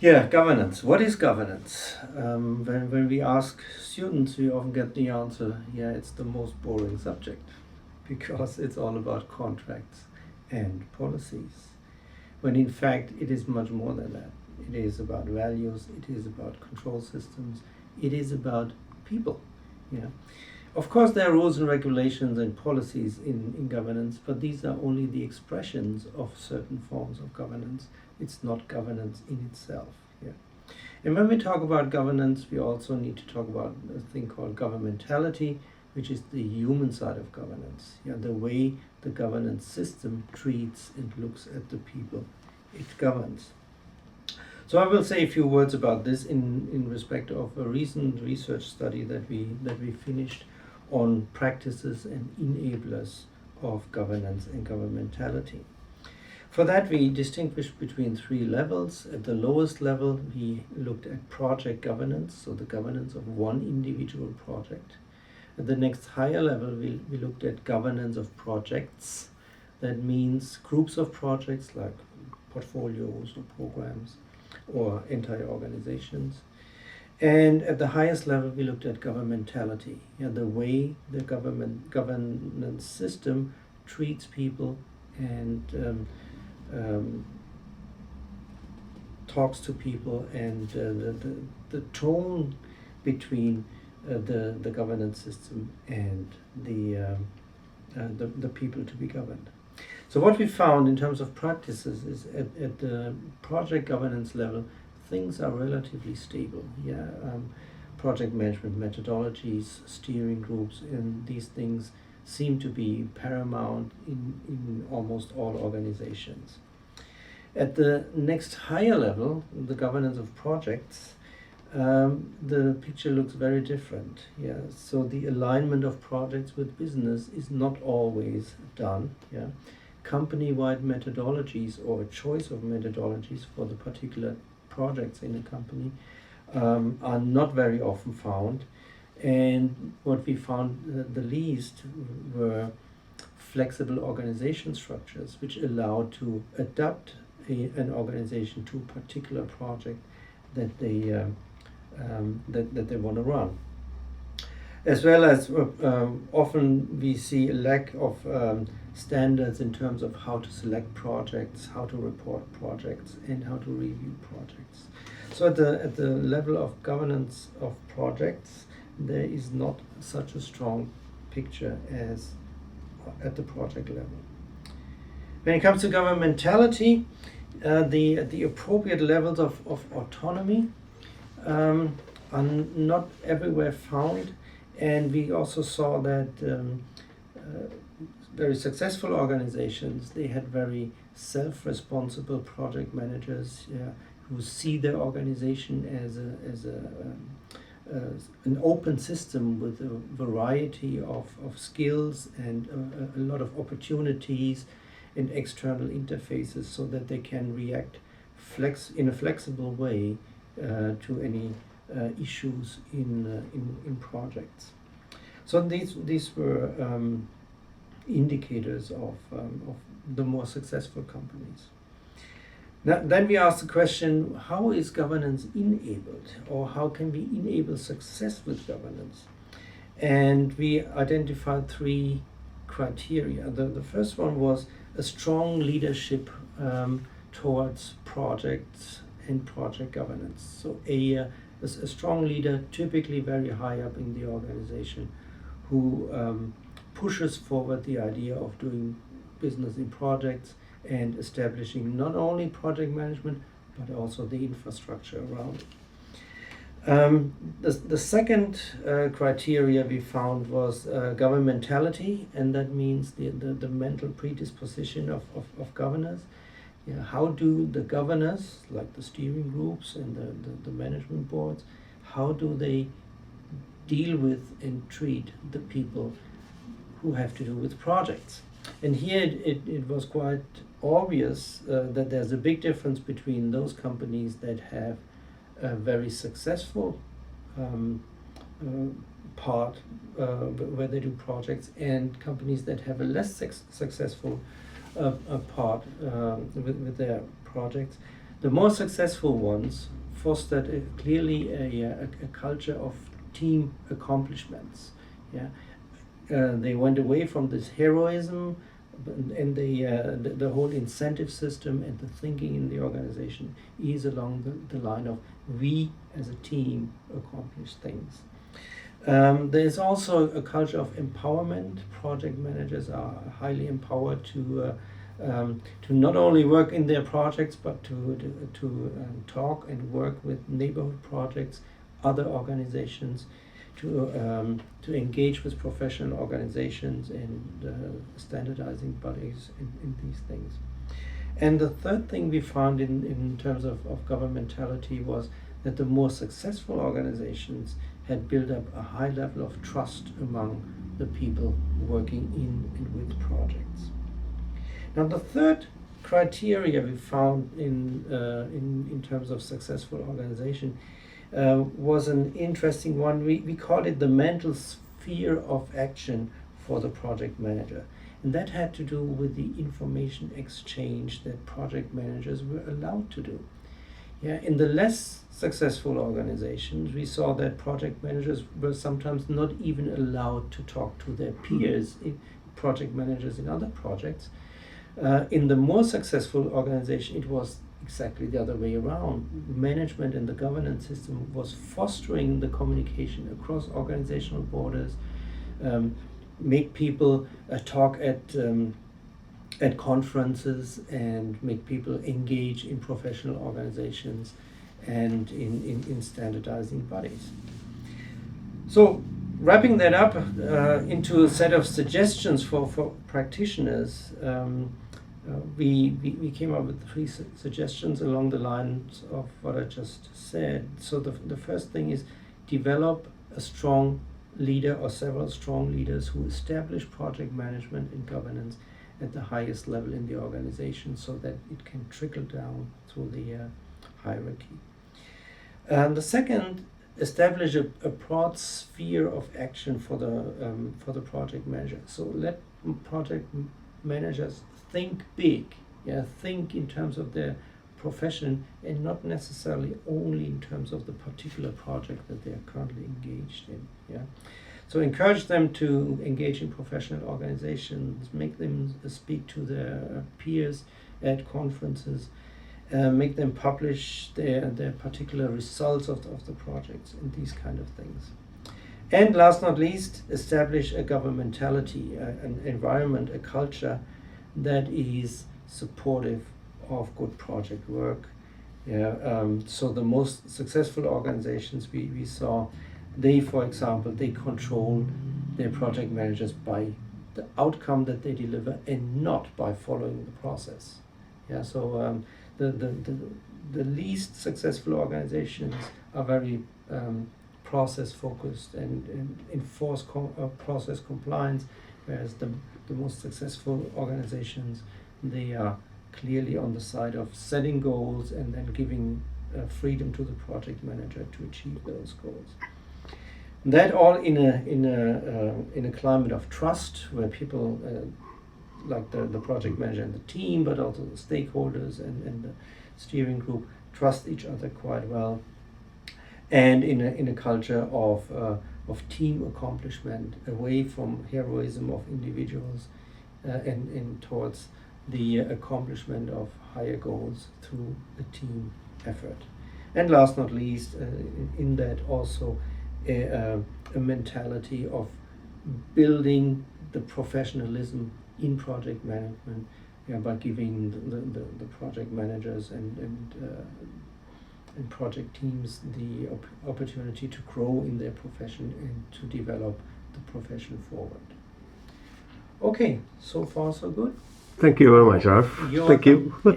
Yeah, governance. What is governance? When we ask students, we often get the answer, yeah, it's the most boring subject because it's all about contracts and policies. When in fact, it is much more than that. It is about values, it is about control systems, it is about people. Yeah. Of course, there are rules and regulations and policies in governance, but these are only the expressions of certain forms of governance. It's not governance in itself. Yeah. And when we talk about governance, we also need to talk about a thing called governmentality, which is the human side of governance. Yeah, the way the governance system treats and looks at the people it governs. So I will say a few words about this in respect of a recent research study that we finished on practices and enablers of governance and governmentality. For that, we distinguished between three levels. At the lowest level, we looked at project governance, so the governance of one individual project. At the next higher level, we looked at governance of projects. That means groups of projects like portfolios or programs or entire organizations. And at the highest level, we looked at governmentality, the way the governance system treats people and talks to people, and the tone between the governance system and the people to be governed. So what we found in terms of practices is at the project governance level, things are relatively stable. Project management methodologies, steering groups, and these things seem to be paramount in almost all organizations. At the next higher level, the governance of projects, the picture looks very different. So the alignment of projects with business is not always done. Company-wide methodologies or choice of methodologies for the particular projects in a company are not very often found. And what we found the least were flexible organization structures which allow to adapt an organization to a particular project that they want to run. As well as often we see a lack of standards in terms of how to select projects, how to report projects, and how to review projects. So at the level of governance of projects, there is not such a strong picture as at the project level. When it comes to governmentality, the appropriate levels of autonomy are not everywhere found. And we also saw that very successful organizations, they had very self-responsible project managers who see their organization as an open system with a variety of skills and a lot of opportunities and external interfaces, so that they can react in a flexible way to any issues in projects. So these were indicators of the more successful companies. Now, then we asked the question, how is governance enabled, or how can we enable success with governance? And we identified three criteria. The first one was a strong leadership towards projects and project governance. So a strong leader, typically very high up in the organization, who pushes forward the idea of doing business in projects and establishing not only project management but also the infrastructure around it. The second criteria we found was governmentality, and that means the mental predisposition of governors. How do the governors, like the steering groups and the management boards, how do they deal with and treat the people who have to do with projects? And here it was quite obvious that there's a big difference between those companies that have a very successful part where they do projects, and companies that have a less successful part with their projects. The more successful ones fostered clearly a culture of team accomplishments. Yeah, they went away from this heroism and the whole incentive system, and the thinking in the organization is along the line of we as a team accomplish things. There is also a culture of empowerment. Project managers are highly empowered to not only work in their projects, but to talk and work with neighborhood projects, other organizations, to engage with professional organizations and standardizing bodies in these things. And the third thing we found in terms of governmentality was that the more successful organizations had built up a high level of trust among the people working in and with projects. Now, the third criteria we found in terms of successful organization was an interesting one. We called it the mental sphere of action for the project manager. And that had to do with the information exchange that project managers were allowed to do. Yeah, in the less successful organizations, we saw that project managers were sometimes not even allowed to talk to their peers, project managers in other projects. In the more successful organization, it was exactly the other way around. Management and the governance system was fostering the communication across organizational borders, make people talk at conferences, and make people engage in professional organizations and in standardizing bodies. So, wrapping that up into a set of suggestions for practitioners, we came up with 3 suggestions along the lines of what I just said. So the first thing is develop a strong leader or several strong leaders who establish project management and governance at the highest level in the organization, so that it can trickle down through the hierarchy. The second, establish a broad sphere of action for the project manager. So let project managers think big, think in terms of their profession and not necessarily only in terms of the particular project that they are currently engaged in. So encourage them to engage in professional organizations, make them speak to their peers at conferences, make them publish their particular results of the projects and these kind of things. And last not least, establish a governmentality, an environment, a culture that is supportive of good project work. So the most successful organizations we saw, they, for example, they control their project managers by the outcome that they deliver and not by following the process. So the least successful organizations are very process focused and enforce process compliance, whereas the most successful organizations, they are clearly on the side of setting goals and then giving freedom to the project manager to achieve those goals. That all in a climate of trust, where people like the project manager and the team, but also the stakeholders and the steering group trust each other quite well, and in a culture of team accomplishment, away from heroism of individuals and towards the accomplishment of higher goals through a team effort. And last not least, in that also a mentality of building the professionalism in project management, by giving the project managers and project teams the opportunity to grow in their profession and to develop the profession forward. Okay, so far so good. Thank you very much, Ralf. You're Thank welcome. you.